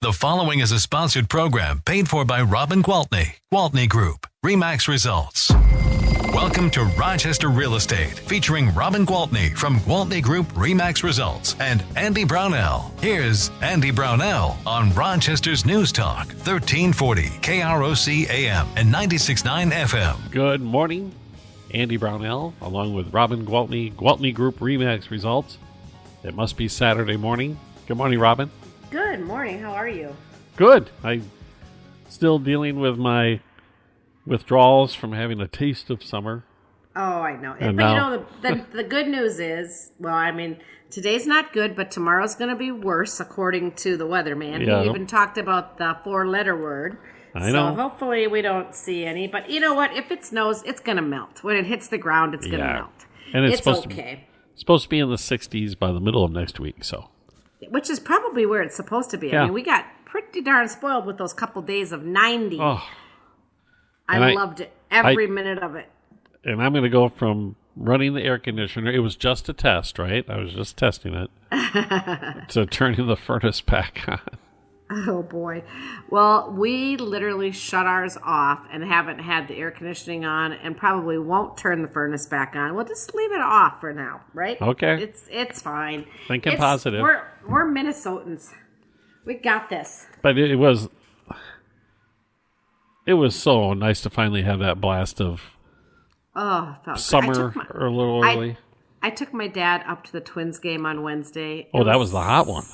The following is a sponsored program paid for by Robin Gwaltney Group-RE Results. Welcome to Rochester Real Estate, featuring Robin Gwaltney from Gwaltney Group-RE Results and Andy Brownell. Here's Andy Brownell on Rochester's News Talk, 1340 KROC AM and 96.9 FM. Good morning, Andy Brownell, along with Robin Gwaltney Group-RE Results. It must be Saturday morning. Good morning, Robin. Good morning. How are you? Good. I'm still dealing with my withdrawals from having a taste of summer. Oh, I know. And but now, you know, the good news is, well, I mean, today's not good, but tomorrow's going to be worse, according to the weatherman. Yeah. He even talked about the 4-letter word. I know. So hopefully we don't see any. But you know what? If it snows, it's going to melt. When it hits the ground, it's going to melt. And it's supposed to be in the 60s by the middle of next week, so. Which is probably where it's supposed to be. Yeah. I mean, we got pretty darn spoiled with those couple days of 90. Oh. I loved it. Every minute of it. And I'm going to go from running the air conditioner. It was just a test, right? I was just testing it. To turning the furnace back on. Oh, boy. Well, we literally shut ours off and haven't had the air conditioning on and probably won't turn the furnace back on. We'll just leave it off for now, right? Okay. It's fine. Thinking positive. We're Minnesotans. We got this. But it was so nice to finally have that blast of summer a little early. I took my dad up to the Twins game on Wednesday. That was the hot one.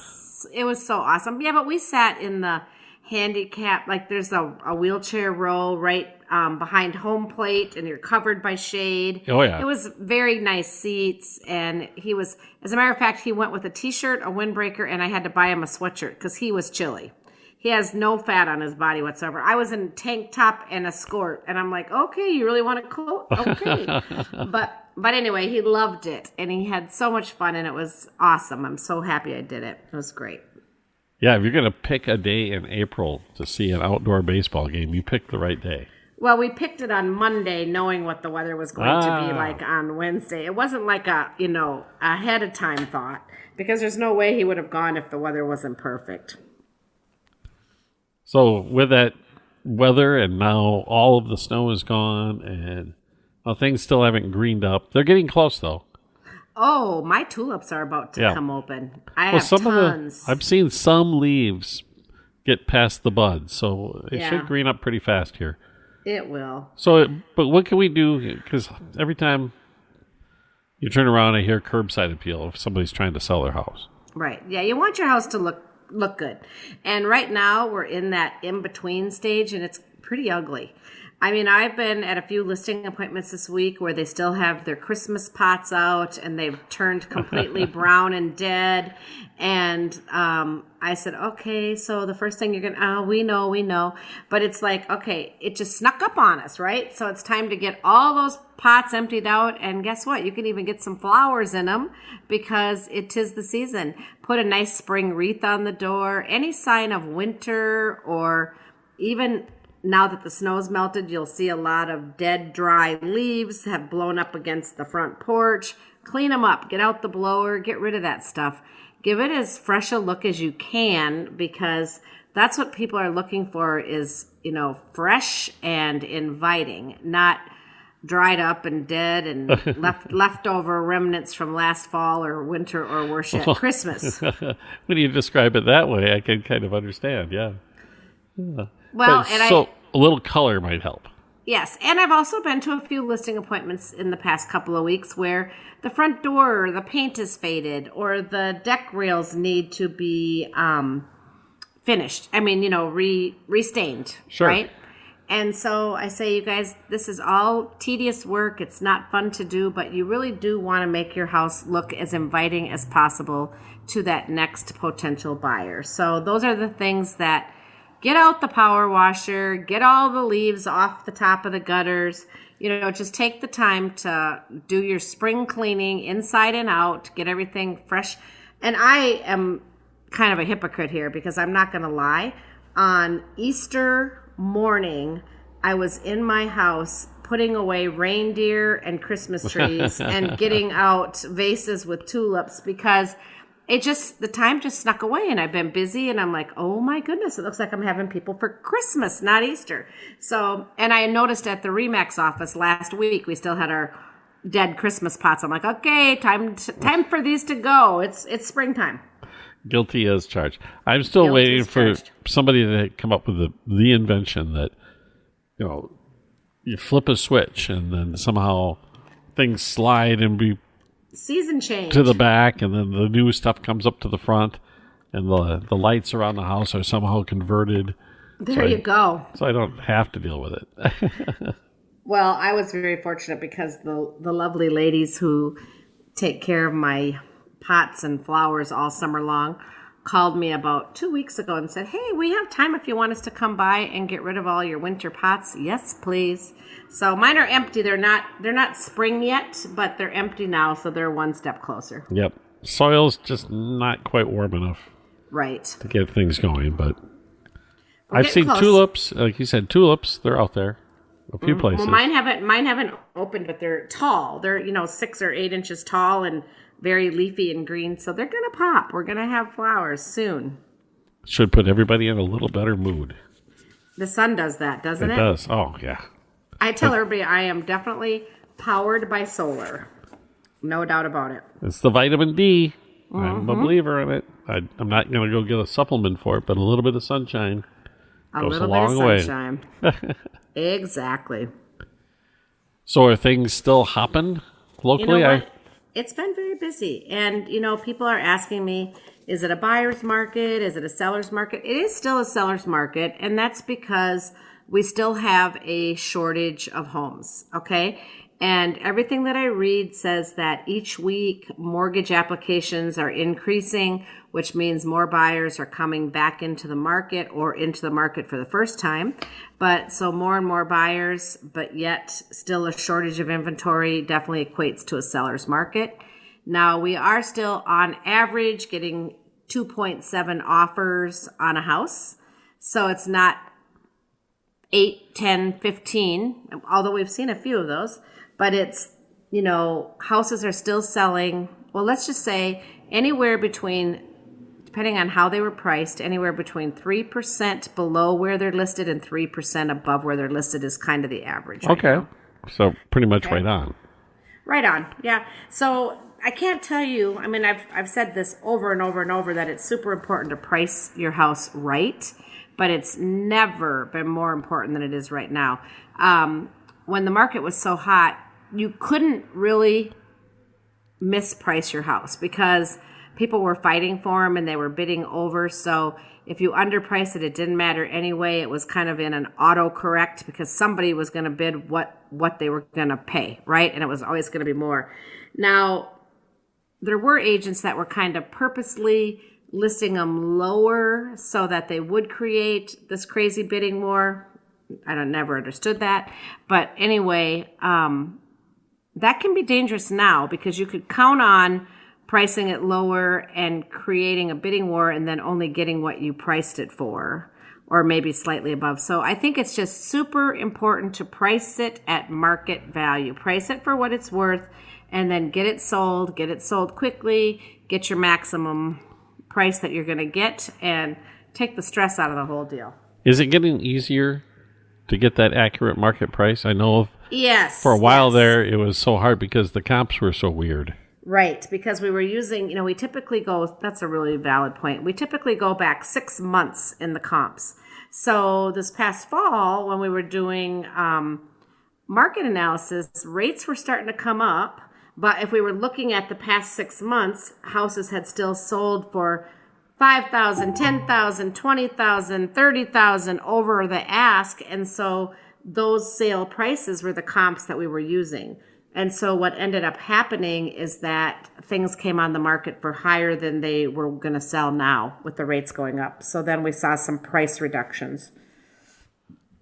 It was so awesome. Yeah, but we sat in the handicap, like there's a wheelchair row right behind home plate, and you're covered by shade. Oh, yeah. It was very nice seats, and he was, as a matter of fact, he went with a T-shirt, a windbreaker, and I had to buy him a sweatshirt because he was chilly. He has no fat on his body whatsoever. I was in a tank top and a skirt, and I'm like, okay, you really want a coat? Okay. But anyway, he loved it, and he had so much fun, and it was awesome. I'm so happy I did it. It was great. Yeah, if you're going to pick a day in April to see an outdoor baseball game, you picked the right day. Well, we picked it on Monday knowing what the weather was going to be like on Wednesday. It wasn't like a ahead of time thought, because there's no way he would have gone if the weather wasn't perfect. So with that weather, and now all of the snow is gone, and things still haven't greened up. They're getting close, though. Oh, my tulips are about to come open. I have some tons. I've seen some leaves get past the buds, so it should green up pretty fast here. It will. So, but what can we do? Because every time you turn around, I hear curbside appeal if somebody's trying to sell their house. Right. Yeah, you want your house to look good. And right now we're in that in-between stage, and it's pretty ugly. I mean, I've been at a few listing appointments this week where they still have their Christmas pots out and they've turned completely brown and dead. And I said, okay, so the first thing you're going to, we know. But it's like, okay, it just snuck up on us, right? So it's time to get all those pots emptied out. And guess what? You can even get some flowers in them because it is the season. Put a nice spring wreath on the door. Any sign of winter, or even now that the snow's melted, you'll see a lot of dead, dry leaves have blown up against the front porch. Clean them up. Get out the blower. Get rid of that stuff. Give it as fresh a look as you can, because that's what people are looking for is, fresh and inviting, not dried up and dead and leftover remnants from last fall or winter, or worse yet, Christmas. When you describe it that way, I can kind of understand, yeah. Well, a little color might help. Yes, and I've also been to a few listing appointments in the past couple of weeks where the front door, or the paint is faded, or the deck rails need to be finished. I mean, restained, sure. Right? And so I say, you guys, this is all tedious work. It's not fun to do, but you really do want to make your house look as inviting as possible to that next potential buyer. So those are the things that: get out the power washer, get all the leaves off the top of the gutters, just take the time to do your spring cleaning inside and out, get everything fresh. And I am kind of a hypocrite here, because I'm not going to lie. On Easter morning, I was in my house putting away reindeer and Christmas trees and getting out vases with tulips, because the time just snuck away, and I've been busy, and I'm like, oh my goodness, it looks like I'm having people for Christmas, not Easter. So, and I noticed at the RE/MAX office last week, we still had our dead Christmas pots. I'm like, okay, time for these to go. It's springtime. Guilty as charged. I'm still waiting for somebody to come up with the invention that, you flip a switch and then somehow things slide and be season change to the back, and then the new stuff comes up to the front, and the lights around the house are somehow converted. There you go. So I don't have to deal with it. Well, I was very fortunate because the lovely ladies who take care of my pots and flowers all summer long called me about 2 weeks ago and said, hey, we have time if you want us to come by and get rid of all your winter pots. Yes, please. So mine are empty. They're not spring yet, but they're empty now, so they're one step closer. Yep. Soil's just not quite warm enough. Right. To get things going, but I've seen tulips. Like you said, tulips, they're out there. A few places. Well, mine haven't opened, but they're tall. They're 6 or 8 inches tall and very leafy and green. So they're gonna pop. We're gonna have flowers soon. Should put everybody in a little better mood. The sun does that, doesn't it? It does. Oh yeah. I tell everybody I am definitely powered by solar. No doubt about it. It's the vitamin D. I'm a believer in it. I'm not going to go get a supplement for it, but a little bit of sunshine goes a long way. Sunshine. Exactly. So are things still hopping locally? You know what? It's been very busy. And, people are asking me, is it a buyer's market? Is it a seller's market? It is still a seller's market, and that's because we still have a shortage of homes, okay? And everything that I read says that each week mortgage applications are increasing, which means more buyers are coming back into the market or into the market for the first time. But so more and more buyers, but yet still a shortage of inventory definitely equates to a seller's market. Now, we are still on average getting 2.7 offers on a house. So it's not 8, 10, 15, although we've seen a few of those. But it's, houses are still selling, well, let's just say anywhere between, depending on how they were priced, anywhere between 3% below where they're listed and 3% above where they're listed is kind of the average. Okay. Right now. So pretty much right on. Right on. Yeah. So I can't tell you, I've said this over and over and over that it's super important to price your house right, but it's never been more important than it is right now. When the market was so hot, you couldn't really misprice your house because people were fighting for them and they were bidding over. So if you underpriced it, it didn't matter anyway. It was kind of in an autocorrect because somebody was going to bid what they were going to pay, right? And it was always going to be more. Now, there were agents that were kind of purposely listing them lower so that they would create this crazy bidding war. I never understood that. But anyway, that can be dangerous now because you could count on pricing it lower and creating a bidding war and then only getting what you priced it for or maybe slightly above. So I think it's just super important to price it at market value. Price it for what it's worth and then get it sold quickly, get your maximum price that you're going to get and take the stress out of the whole deal. Is it getting easier to get that accurate market price? I know yes, for a while there it was so hard because the comps were so weird. Right, because we were using, we typically go, that's a really valid point. We typically go back 6 months in the comps. So this past fall, when we were doing market analysis, rates were starting to come up. But if we were looking at the past 6 months, houses had still sold for $5,000, $10,000, $20,000, $30,000 over the ask. And so those sale prices were the comps that we were using. And so what ended up happening is that things came on the market for higher than they were going to sell now with the rates going up. So then we saw some price reductions.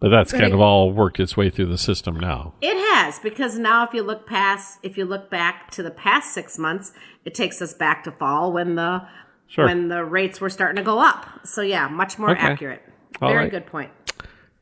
But that's kind of all worked its way through the system now. It has, because now if you look back to the past 6 months, it takes us back to fall when the rates were starting to go up. So yeah, much more accurate. Very good point.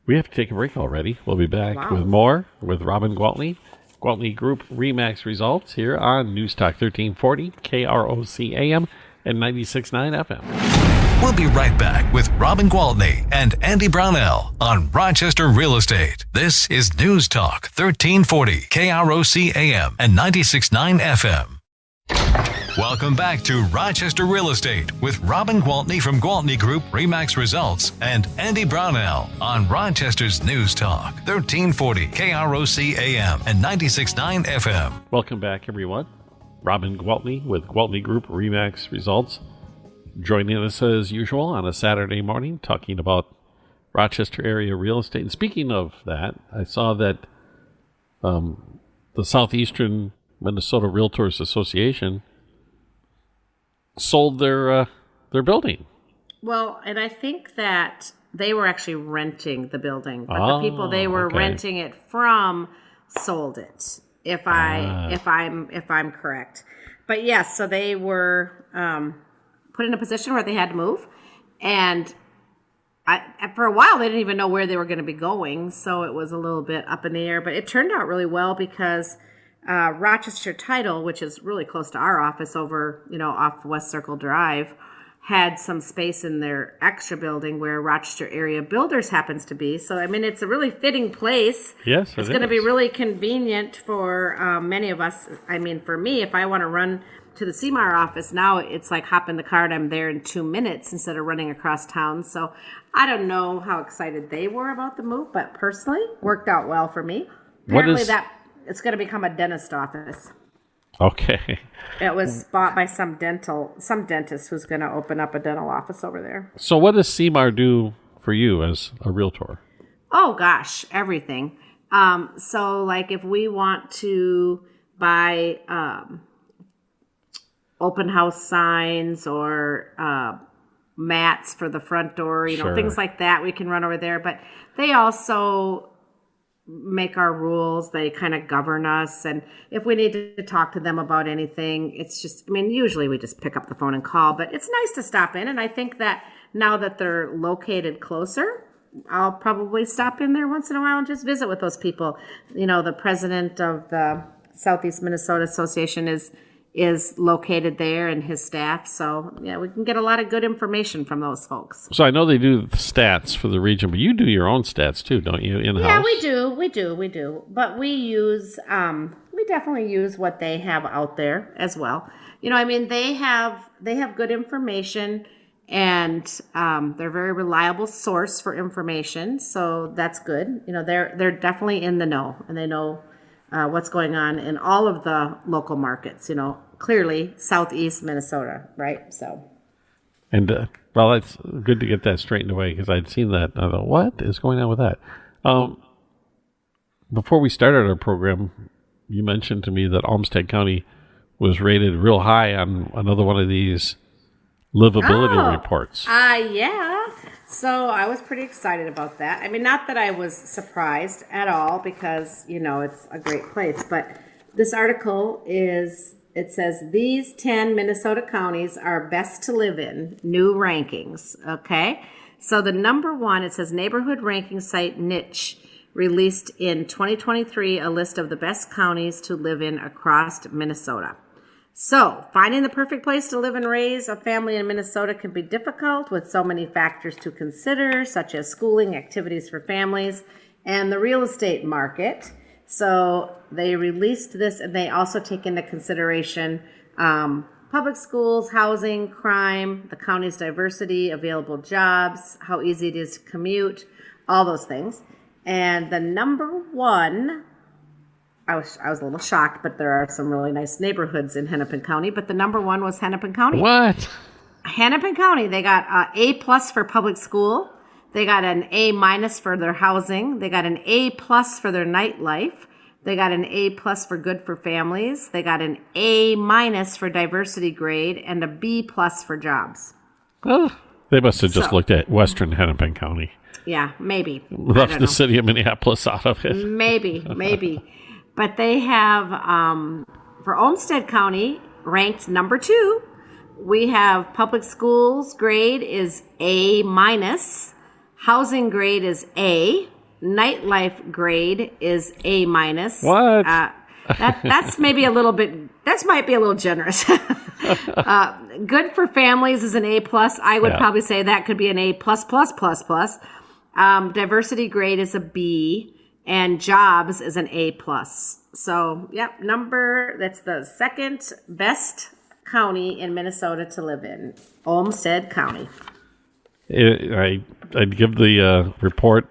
We have to take a break already. We'll be back with more with Robin Gwaltney, Gwaltney Group RE/MAX results here on News Talk 1340 KROC AM and 96.9 FM. We'll be right back with Robin Gwaltney and Andy Brownell on Rochester Real Estate. This is News Talk 1340 KROC AM and 96.9 FM. Welcome back to Rochester Real Estate with Robin Gwaltney from Gwaltney Group-RE Results and Andy Brownell on Rochester's News Talk 1340 KROC AM and 96.9 FM. Welcome back, everyone. Robin Gwaltney with Gwaltney Group-RE Results, joining us as usual on a Saturday morning, talking about Rochester area real estate. And speaking of that, I saw that the Southeastern Minnesota Realtors Association sold their building. Well, and I think that they were actually renting the building, but the people they were renting it from sold it. If I'm correct, but yes, so they were put in a position where they had to move, and for a while they didn't even know where they were going to be going, so it was a little bit up in the air. But it turned out really well because Rochester Title, which is really close to our office over, off West Circle Drive, had some space in their extra building where Rochester Area Builders happens to be. So, I mean, it's a really fitting place. Yes, it's going to be really convenient for many of us. I mean, for me, if I want to run to the CMAR office now, it's like hop in the car and I'm there in 2 minutes instead of running across town. So I don't know how excited they were about the move, but personally, worked out well for me. Apparently it's going to become a dentist office. Okay. It was bought by some dentist who's going to open up a dental office over there. So what does CMAR do for you as a realtor? Oh, gosh, everything. So, like, if we want to buy open house signs or mats for the front door, Sure. Things like that, we can run over there. But they also make our rules. They kind of govern us. And if we need to talk to them about anything, it's just, usually we just pick up the phone and call, but it's nice to stop in. And I think that now that they're located closer, I'll probably stop in there once in a while and just visit with those people. The president of the Southeast Minnesota Association is located there, and his staff. So, yeah, we can get a lot of good information from those folks. So I know they do the stats for the region, but you do your own stats too, don't you, in-house? Yeah, we do. But we definitely use what they have out there as well. They have good information, and they're a very reliable source for information. So that's good. They're definitely in the know, and they know what's going on in all of the local markets, clearly Southeast Minnesota, right? So. And, it's good to get that straightened away because I'd seen that. I thought, what is going on with that? Before we started our program, you mentioned to me that Olmsted County was rated real high on another one of these livability reports. Yeah. So I was pretty excited about that. Not that I was surprised at all because, it's a great place. But this article it says, these 10 Minnesota counties are best to live in, new rankings. Okay. So the number one, it says neighborhood ranking site Niche released in 2023 a list of the best counties to live in across Minnesota. So, finding the perfect place to live and raise a family in Minnesota can be difficult with so many factors to consider, such as schooling, activities for families, and the real estate market. So, they released this, and they also take into consideration public schools, housing, crime, the county's diversity, available jobs, how easy it is to commute, all those things. And the number one, I was a little shocked, but there are some really nice neighborhoods in Hennepin County. But the number one was Hennepin County. What? Hennepin County. They got A+ for public school. They got an A- for their housing. They got an A+ for their nightlife. They got an A+ for good for families. They got an A- for diversity grade and a B+ for jobs. Oh, they must have just looked at Western Hennepin County. Yeah, maybe. Left the city of Minneapolis out of it. Maybe. But they have, for Olmsted County, ranked number 2. We have public schools grade is A-. Housing grade is A. Nightlife grade is A-. What? That's maybe a little bit. That might be a little generous. Good for families is an A plus. I would probably say that could be an A plus plus plus plus. Diversity grade is a B, and jobs is an A plus. So, that's the second best county in Minnesota to live in, Olmsted County. I'd give the report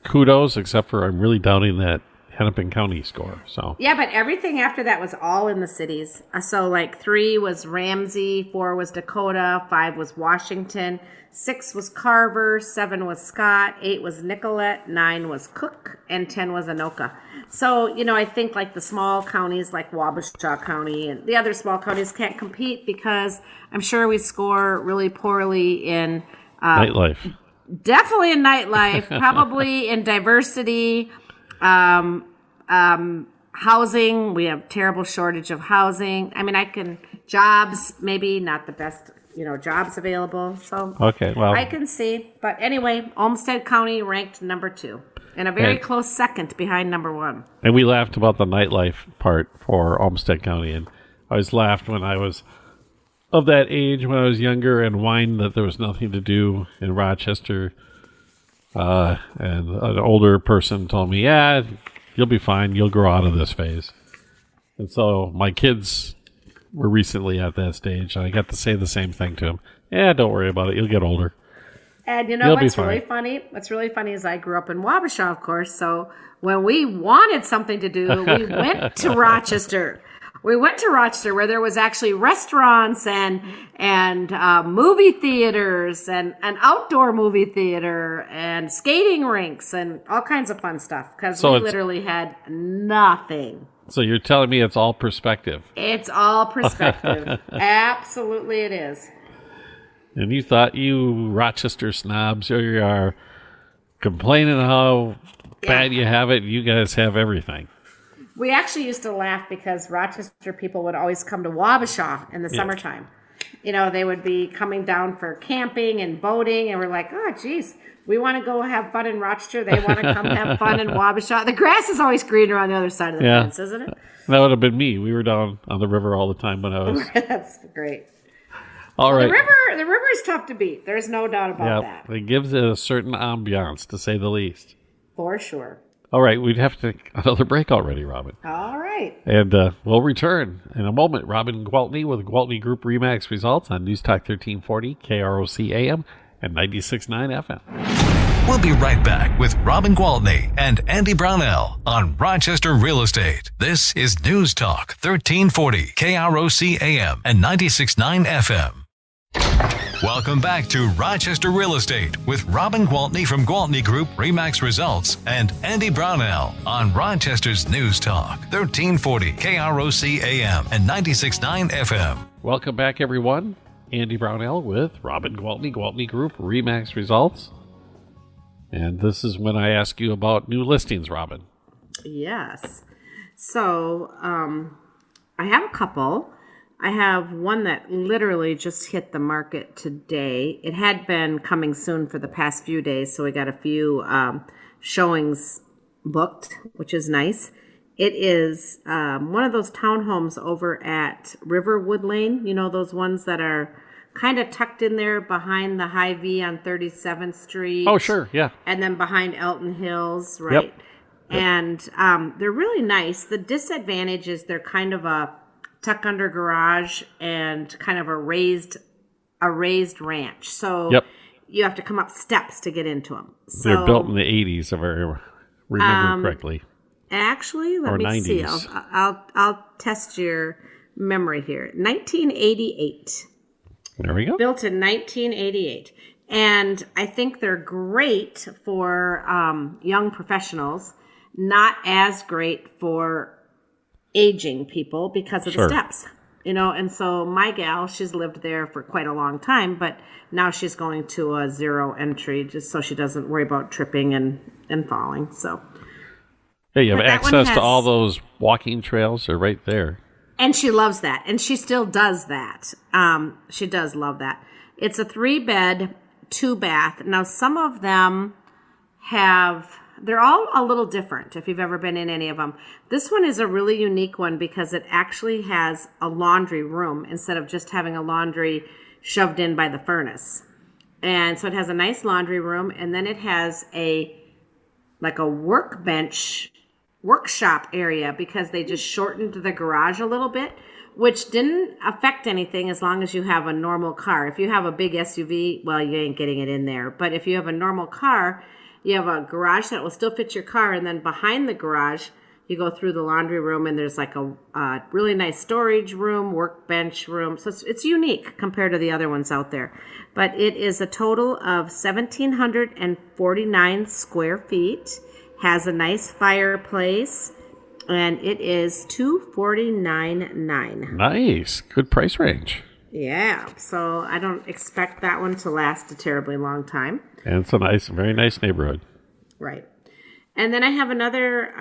kudos, except for I'm really doubting that Hennepin County score. So yeah, but everything after that was all in the cities. So like 3 was Ramsey, 4 was Dakota, 5 was Washington, 6 was Carver, 7 was Scott, 8 was Nicollet, 9 was Cook, and 10 was Anoka. So, I think like the small counties like Wabasha County and the other small counties can't compete because I'm sure we score really poorly in nightlife. Definitely in nightlife, probably in diversity, housing. We have terrible shortage of housing. I mean, jobs, maybe not the best, jobs available. So okay, well, I can see. But anyway, Olmsted County ranked number 2 and a very close second behind number 1. And we laughed about the nightlife part for Olmsted County. And I always laughed when I was of that age, when I was younger, and whined that there was nothing to do in Rochester. And an older person told me, yeah, you'll be fine. You'll grow out of this phase. And so my kids were recently at that stage, and I got to say the same thing to them. Yeah, don't worry about it. You'll get older. And what's really funny? What's really funny is I grew up in Wabasha, of course. So when we wanted something to do, we went to Rochester. We went to Rochester where there was actually restaurants and movie theaters and an outdoor movie theater and skating rinks and all kinds of fun stuff because we literally had nothing. So you're telling me it's all perspective. It's all perspective. Absolutely it is. And you thought you Rochester snobs, here you are complaining how bad you have it. You guys have everything. We actually used to laugh because Rochester people would always come to Wabasha in the summertime. They would be coming down for camping and boating, and we're like, oh, geez, we want to go have fun in Rochester. They want to come have fun in Wabasha. The grass is always greener on the other side of the fence, isn't it? That would have been me. We were down on the river all the time when I was... That's great. All right. The river is tough to beat. There's no doubt about that. It gives it a certain ambiance, to say the least. For sure. All right, we'd have to take another break already, Robin. All right. And we'll return in a moment. Robin Gwaltney with Gwaltney Group-RE Max results on News Talk 1340, KROC AM, and 96.9 FM. We'll be right back with Robin Gwaltney and Andy Brownell on Rochester Real Estate. This is News Talk 1340, KROC AM, and 96.9 FM. Welcome back to Rochester Real Estate with Robin Gwaltney from Gwaltney Group-RE Max Results and Andy Brownell on Rochester's News Talk 1340 KROC AM and 96.9 FM. Welcome back, everyone. Andy Brownell with Robin Gwaltney, Gwaltney Group-RE Max Results. And this is when I ask you about new listings, Robin. Yes. So I have a couple. I have one that literally just hit the market today. It had been coming soon for the past few days, so we got a few showings booked, which is nice. It is one of those townhomes over at Riverwood Lane. Those ones that are kind of tucked in there behind the Hy-Vee on 37th Street. Oh, sure, yeah. And then behind Elton Hills, right? Yep. And they're really nice. The disadvantage is they're kind of a tuck under garage and kind of a raised ranch. So you have to come up steps to get into them. So, they're built in the 80s, if I remember correctly. Actually, let me 90s. see. I'll test your memory here. 1988. There we go. Built in 1988. And I think they're great for young professionals, not as great for aging people because of the steps, and so my gal, she's lived there for quite a long time, but now she's going to a zero entry just so she doesn't worry about tripping and falling. So you have access to all those walking trails. They're right there, and she loves that, and she still does that. She does love that. It's a 3-bed, 2-bath. Now some of them have They're all a little different if you've ever been in any of them. This one is a really unique one because it actually has a laundry room instead of just having a laundry shoved in by the furnace. And so it has a nice laundry room, and then it has a workshop area because they just shortened the garage a little bit, which didn't affect anything as long as you have a normal car. If you have a big SUV, well, you ain't getting it in there. But if you have a normal car, you have a garage that will still fit your car, and then behind the garage, you go through the laundry room, and there's like a really nice storage room, workbench room. So it's unique compared to the other ones out there. But it is a total of 1,749 square feet, has a nice fireplace, and it is $249,900. Nice. Good price range. Yeah, so I don't expect that one to last a terribly long time. And it's a nice, very nice neighborhood. Right. And then I have another,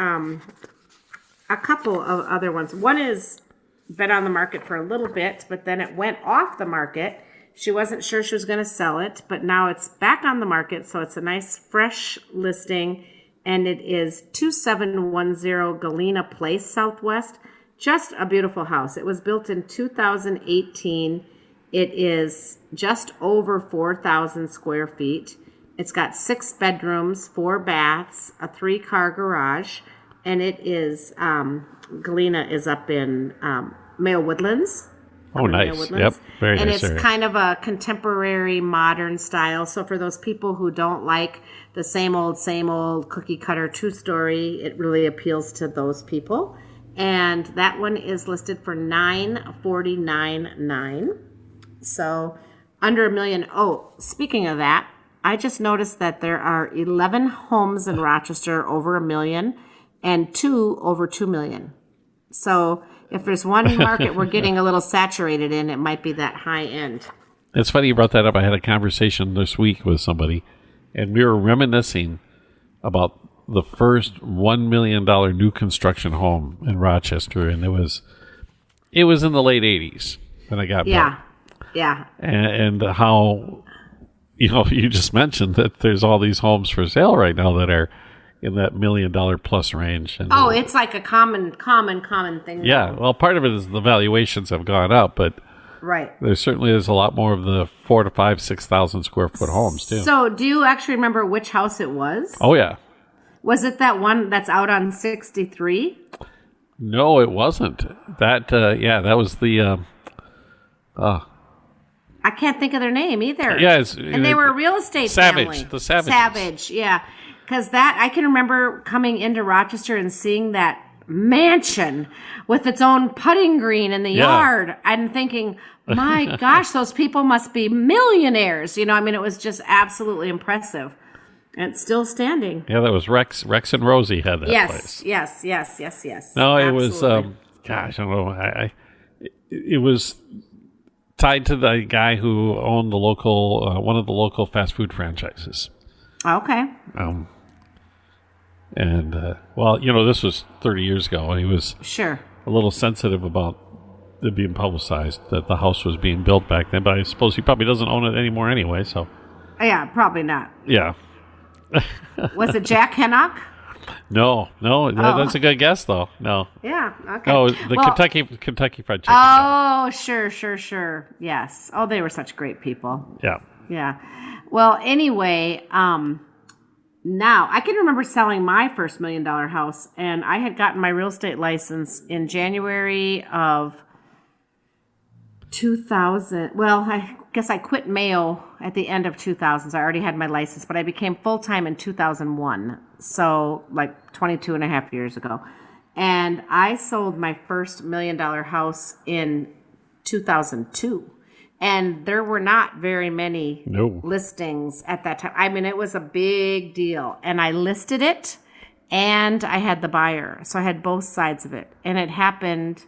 a couple of other ones. One is been on the market for a little bit, but then it went off the market. She wasn't sure she was going to sell it, but now it's back on the market, so it's a nice, fresh listing, and it is 2710 Galena Place, Southwest. Just a beautiful house. It was built in 2018. It is just over 4,000 square feet. It's got 6 bedrooms, 4 baths, a 3-car garage, and it is, Galena is up in Mayo Woodlands. Oh, nice. Yep, very and nice it's area. kind of a contemporary, modern style. So for those people who don't like the same old cookie cutter 2-story, it really appeals to those people. And that one is listed for $949,900. So under $1 million. Oh, speaking of that, I just noticed that there are 11 homes in Rochester over $1 million and 2 over $2 million. So if there's one market we're getting a little saturated in, it might be that high end. It's funny you brought that up. I had a conversation this week with somebody, and we were reminiscing about the first $1 million new construction home in Rochester, and it was in the late 80s when I got built. Yeah. And how, you just mentioned that there's all these homes for sale right now that are in that $1 million plus range. And it's like a common thing. Yeah, well, part of it is the valuations have gone up, but right. There certainly is a lot more of the 4,000 to 5,000, 6,000 square foot homes too. So, do you actually remember which house it was? Oh yeah. Was it that one that's out on 63? No, it wasn't. That that was the. I can't think of their name either. Yeah, and they were a real estate family. The Savages. Savage, yeah. Because I can remember coming into Rochester and seeing that mansion with its own putting green in the yard. I'm thinking, my gosh, those people must be millionaires. It was just absolutely impressive. And it's still standing. Yeah, that was Rex. Rex and Rosie had that place. Yes. No, it absolutely. was, gosh, I don't know. It was tied to the guy who owned the local, one of the local fast food franchises. Okay. This was 30 years ago, and he was sure a little sensitive about it being publicized that the house was being built back then, but I suppose he probably doesn't own it anymore anyway, so. Yeah, probably not. Yeah. Was it Jack Hennock? No, that's a good guess, though. No. Yeah, okay. No, Kentucky Fried Chicken. Oh, sure. Yes. Oh, they were such great people. Yeah. Yeah. Well, anyway, now I can remember selling my first $1 million house, and I had gotten my real estate license in January of 2000. Well, I guess I quit Mayo at the end of 2000. So I already had my license, but I became full-time in 2001. So like 22 and a half years ago. And I sold my first $1 million house in 2002. And there were not very many listings at that time. I mean, it was a big deal. And I listed it, and I had the buyer. So I had both sides of it. And it happened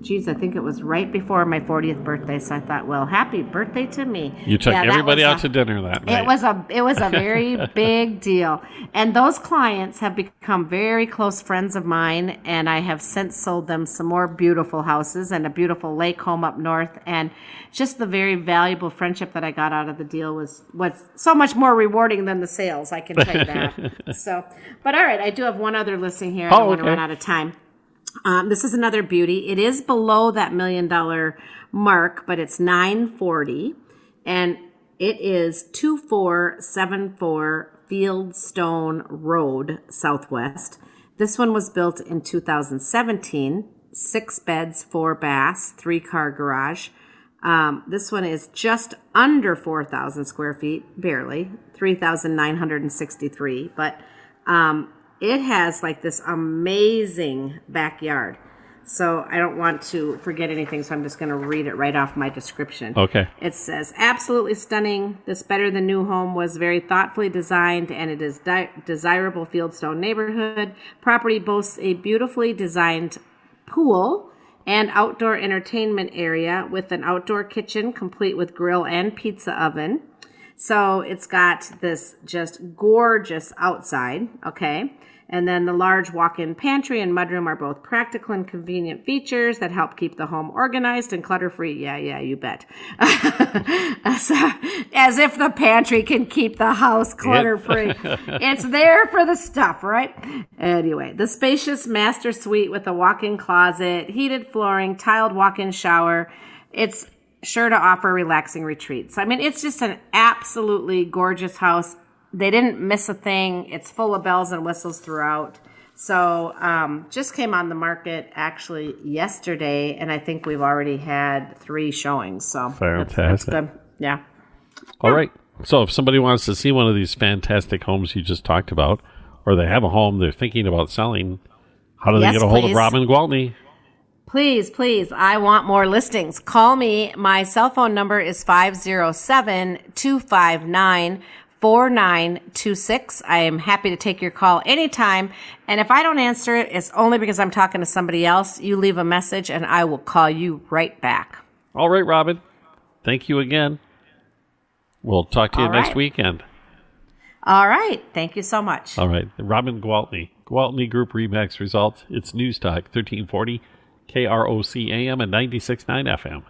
Geez, I think it was right before my 40th birthday, so I thought, well, happy birthday to me. You took everybody out to dinner that night. It was a very big deal. And those clients have become very close friends of mine, and I have since sold them some more beautiful houses and a beautiful lake home up north. And just the very valuable friendship that I got out of the deal was so much more rewarding than the sales, I can tell you that. So, but all right, I do have one other listing here. I don't want to run out of time. This is another beauty. It is below that $1 million mark, but it's $940, and it is 2474 Fieldstone Road, Southwest. This one was built in 2017, 6 beds, 4 baths, 3-car garage. This one is just under 4,000 square feet, barely 3,963, but it has like this amazing backyard. So I don't want to forget anything, so I'm just going to read it right off my description. Okay. It says, absolutely stunning. This better than new home was very thoughtfully designed, and it is desirable Fieldstone neighborhood. Property boasts a beautifully designed pool and outdoor entertainment area with an outdoor kitchen complete with grill and pizza oven. So it's got this just gorgeous outside, okay? And then the large walk-in pantry and mudroom are both practical and convenient features that help keep the home organized and clutter-free. Yeah, you bet. So, as if the pantry can keep the house clutter-free. It's there for the stuff, right? Anyway, the spacious master suite with a walk-in closet, heated flooring, tiled walk-in shower. It's sure to offer relaxing retreats. I mean, it's just an absolutely gorgeous house. They didn't miss a thing. It's full of bells and whistles throughout. So just came on the market actually yesterday, and I think we've already had 3 showings. So fantastic. That's good. Yeah. All right. So if somebody wants to see one of these fantastic homes you just talked about, or they have a home they're thinking about selling, how do they get a hold of Robin Gwaltney? Please, I want more listings. Call me. My cell phone number is 507-259-4926. I am happy to take your call anytime. And if I don't answer it, it's only because I'm talking to somebody else. You leave a message and I will call you right back. All right, Robin. Thank you again. We'll talk to you next weekend. All right. Thank you so much. All right. Robin Gwaltney. Gwaltney Group-RE results. It's News Talk 1340 KROC AM and 96.9 FM.